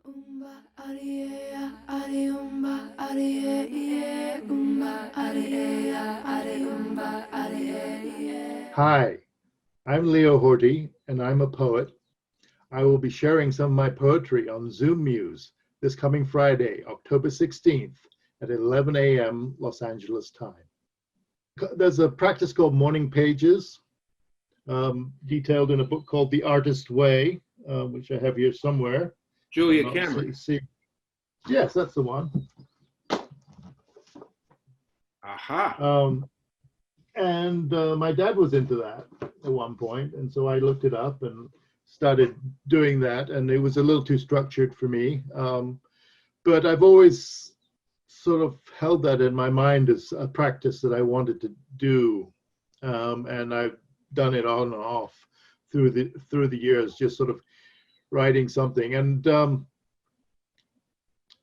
Hi, I'm Leo Horthy, and I'm a poet. I will be sharing some of my poetry on Zoomuse this coming Friday, October 16th at 11 a.m. Los Angeles time. There's a practice called Morning Pages, detailed in a book called The Artist Way, which I have here somewhere. Julia Cameron. Yes, that's the one. Aha. And my dad was into that at one point, and so I looked it up and started doing that, and it was a little too structured for me. But I've always sort of held that in my mind as a practice that I wanted to do, and I've done it on and off through the years, just sort of writing something, and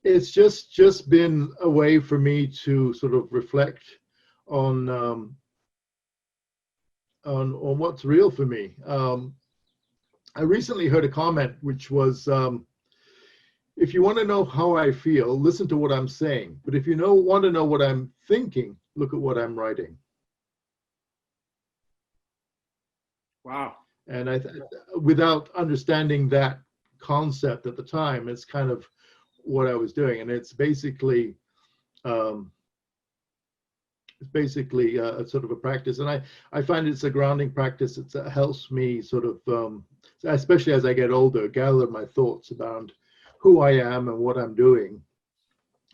it's just been a way for me to sort of reflect on what's real for me. I recently heard a comment which was, if you want to know how I feel, listen to what I'm saying. But if you want to know what I'm thinking, look at what I'm writing. Wow. And without understanding that concept at the time, it's kind of what I was doing. And it's basically a sort of a practice, and I find it's a grounding practice. It helps me sort of, especially as I get older, gather my thoughts about who I am and what I'm doing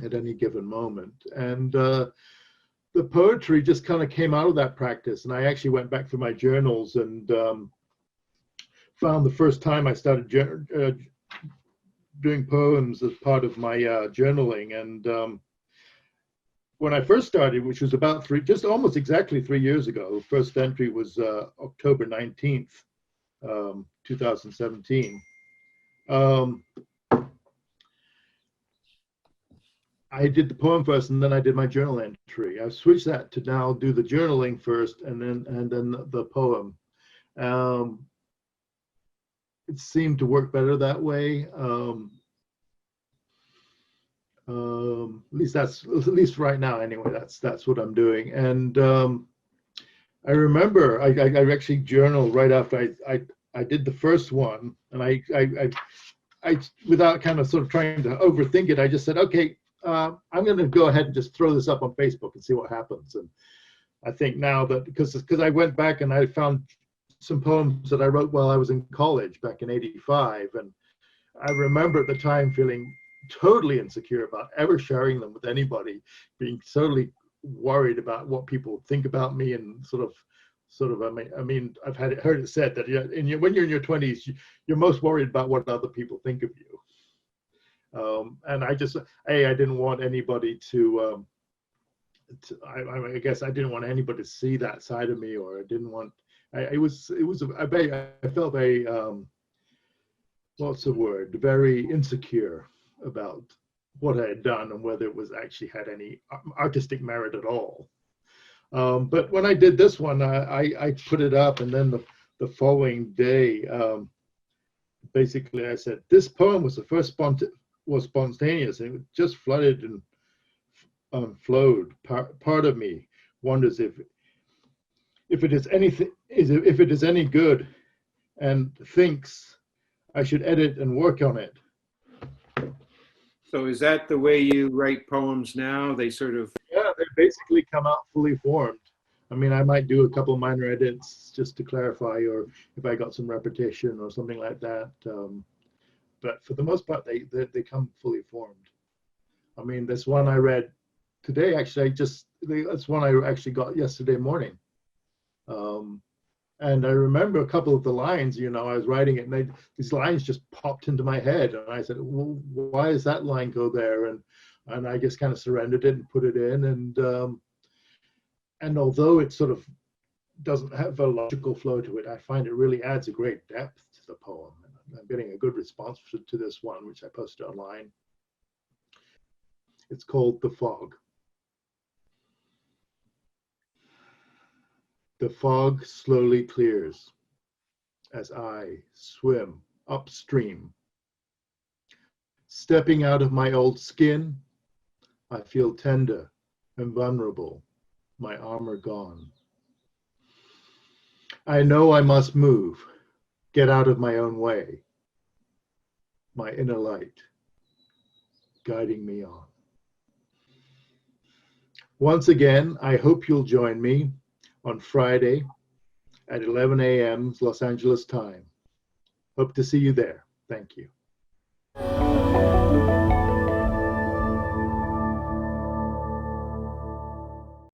at any given moment. And the poetry just kind of came out of that practice, and I actually went back through my journals and found the first time I started doing poems as part of my journaling. And when I first started, which was about just almost exactly 3 years ago, first entry was October 19th, 2017. I did the poem first, and then I did my journal entry. I switched that to now do the journaling first, and then the poem. It seemed to work better that way. At least right now anyway, that's what I'm doing. And I remember I actually journaled right after I did the first one, and I without kind of sort of trying to overthink it, I just said, okay, I'm going to go ahead and just throw this up on Facebook and see what happens. And I think now that because I went back and I found some poems that I wrote while I was in college back in '85, and I remember at the time feeling totally insecure about ever sharing them with anybody, being totally worried about what people would think about me, and sort of I mean I've heard it said that when you're in your 20s, you're most worried about what other people think of you. And I didn't want anybody to I guess I didn't want anybody to see that side of me, or I didn't want I felt very what's the word, very insecure about what I had done and whether it was actually had any artistic merit at all. But when I did this one, I put it up, and then the following day, basically I said, this poem was the first was spontaneous, and it just flooded and flowed. Part of me wonders if it is anything, if it is any good, and thinks I should edit and work on it. So is that the way you write poems now? They sort of... Yeah, they basically come out fully formed. I mean, I might do a couple of minor edits just to clarify, or if I got some repetition or something like that. But for the most part, they come fully formed. I mean, this one I read today, actually, that's one I actually got yesterday morning. And I remember a couple of the lines, I was writing it, and these lines just popped into my head. And I said, well, why does that line go there? And I just kind of surrendered it and put it in. And although it sort of doesn't have a logical flow to it, I find it really adds a great depth to the poem. And I'm getting a good response to this one, which I posted online. It's called The Fog. The fog slowly clears as I swim upstream, Stepping out of my old skin, I feel tender and vulnerable, my armor gone. I know I must move, get out of my own way, my inner light guiding me on. Once again, I hope you'll join me on Friday at 11 a.m. Los Angeles time. Hope to see you there. Thank you.